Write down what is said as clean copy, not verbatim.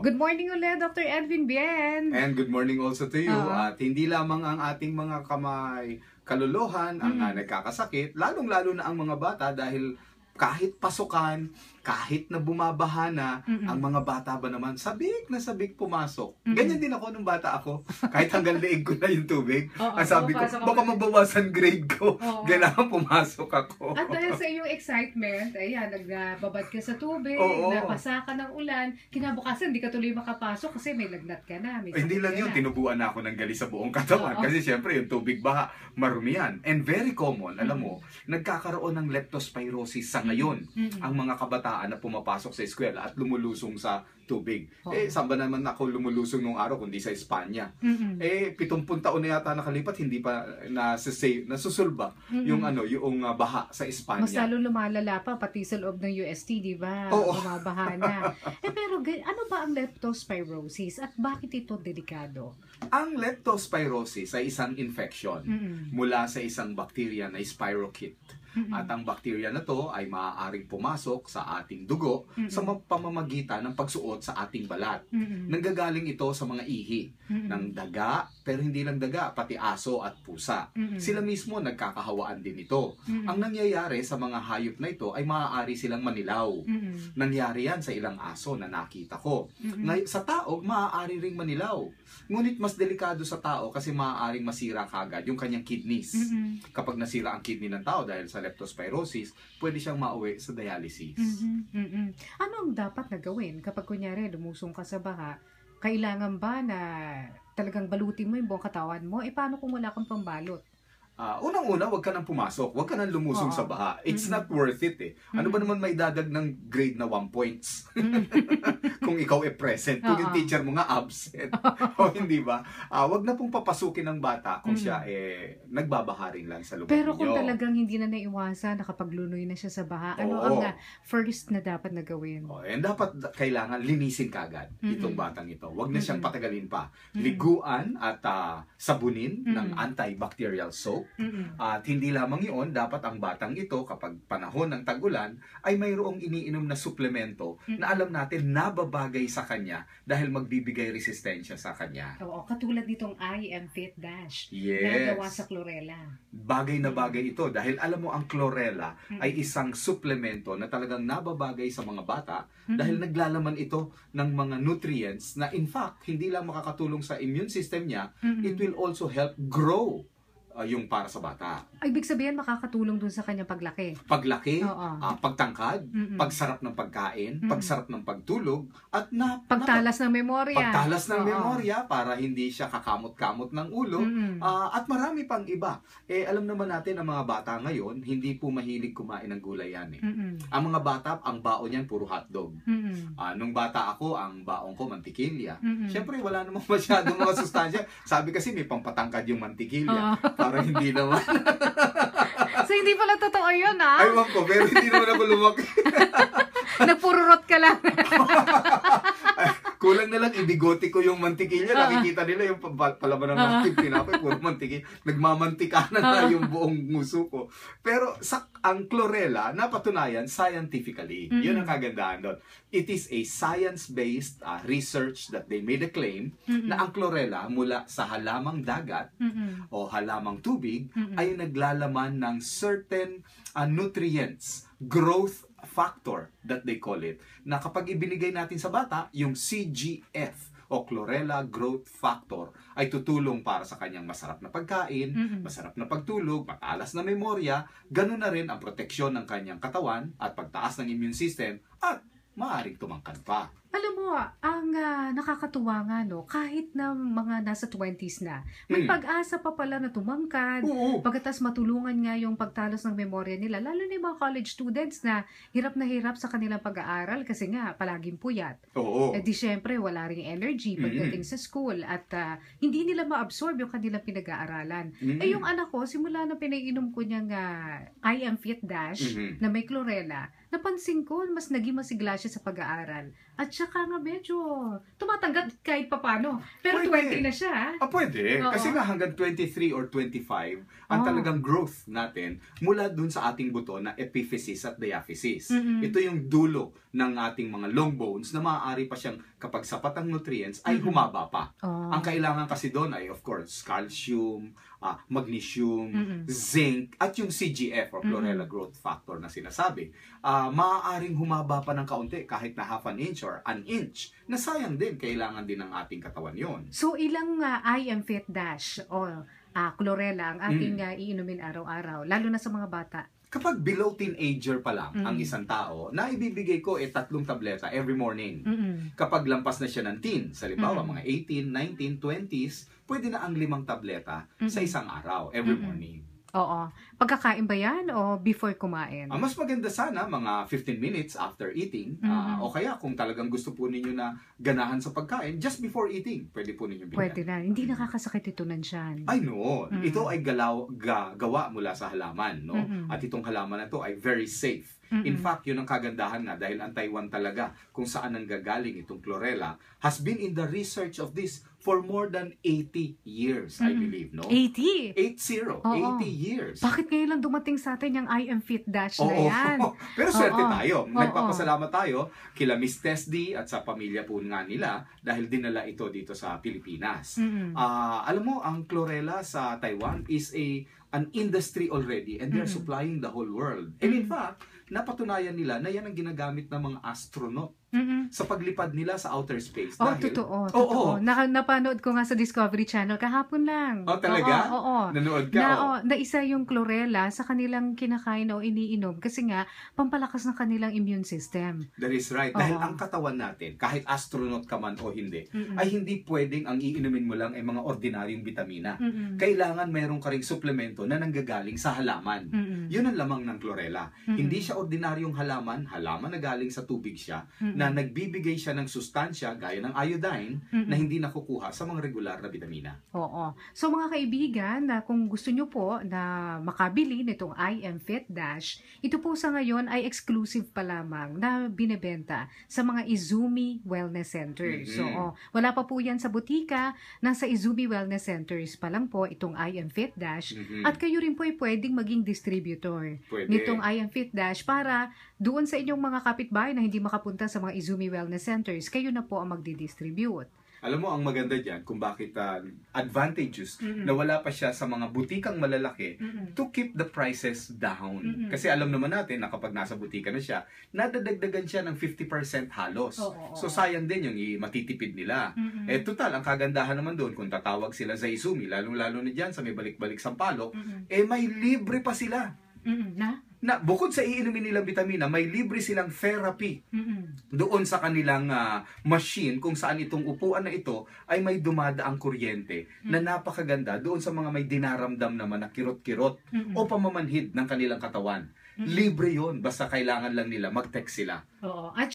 Good morning ulit, Dr. Edwin Bien. And good morning also to you. At hindi lamang ang ating mga kamay kaluluhan ang nagkakasakit, lalong-lalo na ang mga bata dahil kahit pasukan, kahit na bumabaha na, ang mga bata ba naman, sabik na sabik pumasok. Ganyan din ako nung bata ako. Kahit hanggang leeg ko na yung tubig. Ang sabi ko, baka mabawasan grade ko. Kailangan pumasok ako. At dahil sa iyong excitement, ayan, nagbabad ka sa tubig, napasa ka ng ulan, kinabukasan, hindi ka tuloy makapasok kasi may lagnat ka na. Hindi lang yun, tinubuan na ako ng gali sa buong katawan. Kasi syempre, yung tubig baha, marumi yan. And very common, alam mo, nagkakaroon ng leptospirosis sa ngayon ang mga kabataan na pumapasok sa eskwela at lumulusong sa tubig. Saan ba naman ako lumulusong nung araw kundi sa Espanya? 70 taon na yata nakalipat, hindi pa nasusulba yung yung baha sa Espanya. Mas lalo lumalala pa, pati sa loob ng UST, di ba? Bumabaha na. Pero ano ba ang leptospirosis at bakit ito delikado? Ang leptospirosis ay isang infection mula sa isang bacteria na Spirochete. At ang bacteria na to ay maaaring pumasok sa ating dugo sa pamamagitan ng pagsuot sa ating balat. Nanggagaling ito sa mga ihi ng daga, pero hindi lang daga, pati aso at pusa. Sila mismo nagkakahawaan din ito. Ang nangyayari sa mga hayop na ito ay maaari silang manilaw. Nangyari yan sa ilang aso na nakita ko. Sa tao, maaari ring manilaw. Ngunit mas delikado sa tao kasi maaaring masira kagad yung kanyang kidneys. Kapag nasira ang kidney ng tao dahil sa leptospirosis, pwede siyang mauwi sa dialysis. Ano ang dapat na gawin kapag kunyari lumusong ka sa baha? Kailangan ba na talagang balutin mo yung buong katawan mo? Paano kung wala kang pambalot? Unang-una, wag ka nang pumasok. Wag ka nang lumusong sa baha. It's not worth it eh. Ano ba naman may dadag ng grade na 1 points? Kung ikaw present. Kung yung teacher mo nga absent. O hindi ba? Wag na pong papasukin ng bata kung siya nagbabaha rin lang sa lugar Pero ninyo. kung talagang hindi na naiwasan, nakapaglunoy na siya sa baha, ano ang first na dapat na gawin? And dapat kailangan linisin kagad itong batang ito. Wag na siyang patagalin pa. Liguan at sabunin ng antibacterial soap. At hindi lamang yun, dapat ang batang ito kapag panahon ng tag-ulan ay mayroong iniinom na suplemento na alam natin nababagay sa kanya dahil magbibigay resistensya sa kanya. Oo, katulad nitong I Am Fit Dash na gawa sa chlorella. Bagay na bagay ito dahil alam mo ang chlorella ay isang suplemento na talagang nababagay sa mga bata dahil naglalaman ito ng mga nutrients na in fact hindi lang makakatulong sa immune system niya, it will also help grow yung para sa bata. Ibig sabihin makakatulong dun sa kanyang paglaki. Paglaki, pagtangkad, pagsarap ng pagkain, pagsarap ng pagtulog, at pagtalas ng memorya. Pagtalas ng memorya para hindi siya kakamot-kamot ng ulo. At marami pang iba. Alam naman natin ang mga bata ngayon, hindi po mahilig kumain ng gulay yan eh. Ang mga bata, ang baon yan puro hotdog. Nung bata ako, ang baon ko mantikilya. Siyempre wala namang masyadong mga sustansya. Sabi kasi may pampatangkad yung mantikilya. Para hindi naman. So, hindi pala totoo yun, Aywan ko, pero hindi naman ako lumaki. Nagpururot ka lang. Kulang na lang, ibigote ko yung mantikilya. Nakikita nila yung palaman ng ating pinapay, puro mantikilya. Nagmamantika na yung buong nguso ko. Pero ang chlorella, napatunayan scientifically. Yun ang kagandahan doon. It is a science-based research that they made a claim na ang chlorella mula sa halamang dagat o halamang tubig ay naglalaman ng certain nutrients, growth factor that they call it, na kapag ibinigay natin sa bata, yung CGF o Chlorella Growth Factor ay tutulong para sa kanyang masarap na pagkain, masarap na pagtulog, matalas na memorya, ganun na rin ang proteksyon ng kanyang katawan at pagtaas ng immune system at maaaring tumangkad pa. Alam mo, ang nakakatuwa nga, no, kahit na mga nasa 20s na, may pag-asa pa pala na tumangkad, pagkatas matulungan nga yung pagtalos ng memorya nila, lalo na yung mga college students na hirap sa kanilang pag-aaral kasi nga palaging puyat. Di syempre, wala ring energy pagdating sa school at hindi nila ma-absorb yung kanilang pinag-aaralan. Yung anak ko, simula na pinainom ko niyang I Am Fit Dash na may chlorella, napansin ko, mas naging masigla siya sa pag-aaral. At saka nga medyo tumatanggap kahit papano. Pero pwede. 20 na siya. Pwede. Kasi nga hanggang 23 or 25, ang talagang growth natin mula dun sa ating buto na epiphysis at diaphysis. Ito yung dulo ng ating mga long bones na maaari pa siyang kapag sapat ang nutrients, ay humaba pa. Oh. Ang kailangan kasi doon ay, of course, calcium, magnesium, zinc, at yung CGF or chlorella growth factor na sinasabi. Maaaring humaba pa ng kaunti kahit na half an inch or an inch, na sayang din, kailangan din ng ating katawan yon. So, ilang I Am Fit Dash o chlorella ang ating iinumin araw-araw, lalo na sa mga bata? Kapag below teenager pa lang ang isang tao, na ibibigay ko 3 tableta every morning. Kapag lampas na siya ng teens, halimbawa mga 18, 19, 20s, pwede na ang 5 tableta sa isang araw, every morning. Oo. Pagkakain ba yan o before kumain? Mas maganda sana mga 15 minutes after eating. O kaya kung talagang gusto po ninyo na ganahan sa pagkain, just before eating, pwede po ninyo bigyan. Pwede na. Hindi nakakasakit ito ng tiyan. Ay no, ito ay gawa mula sa halaman, no? At itong halaman na to ay very safe. In fact, yun ang kagandahan nga dahil ang Taiwan talaga kung saan nanggagaling itong chlorella has been in the research of this for more than 80 years, I believe, no? 80? 80 years. Bakit ngayon lang dumating sa atin yung I Am Fit Dash na yan? Pero swerte tayo. Nagpapasalamat tayo kila Miss Tesdy at sa pamilya po nga nila dahil dinala ito dito sa Pilipinas. Alam mo, ang chlorella sa Taiwan is an industry already and they're supplying the whole world. And in fact, napatunayan nila na yan ang ginagamit ng mga astronaut sa paglipad nila sa outer space. Dahil, totoo. Napanood ko nga sa Discovery Channel kahapon lang. Talaga? Oo. Nanood ka? Na isa yung chlorella sa kanilang kinakain o iniinom kasi nga pampalakas ng kanilang immune system. That is right. Dahil ang katawan natin, kahit astronaut ka man o hindi, ay hindi pwedeng ang iinumin mo lang ay mga ordinaryong bitamina. Kailangan mayroon ka ring suplemento na nanggagaling sa halaman. Yun ang lamang ng chlorella. Hindi siya ordinaryong halaman na galing sa tubig siya, na nagbibigay siya ng sustansya gaya ng iodine na hindi nakukuha sa mga regular na bitamina. Oo. So mga kaibigan, kung gusto nyo po na makabili nitong I Am Fit Dash, ito po sa ngayon ay exclusive pa lamang na binebenta sa mga Izumi Wellness Centers. So wala pa po yan sa butika, nasa Izumi Wellness Centers pa lang po itong I Am Fit Dash at kayo rin po ay pwedeng maging distributor nitong I Am Fit Dash para doon sa inyong mga kapitbahay na hindi makapunta sa mga Izumi Wellness Centers, kayo na po ang magdi-distribute. Alam mo, ang maganda dyan, kung bakit advantageous na wala pa siya sa mga butikang malalaki to keep the prices down. Kasi alam naman natin na kapag nasa butika na siya, nadadagdagan siya ng 50% halos. So sayang din yung matitipid nila. Total, ang kagandahan naman doon, kung tatawag sila sa Izumi, lalo na dyan sa may balik-balik Sampaloc, may libre pa sila. Na bukod sa iinumin nilang vitamina, may libre silang therapy doon sa kanilang machine kung saan itong upuan na ito ay may dumadaang kuryente na napakaganda doon sa mga may dinaramdam naman na kirot-kirot o pamamanhid ng kanilang katawan. Libre yon, basta kailangan lang nila mag-text sila. Oo. At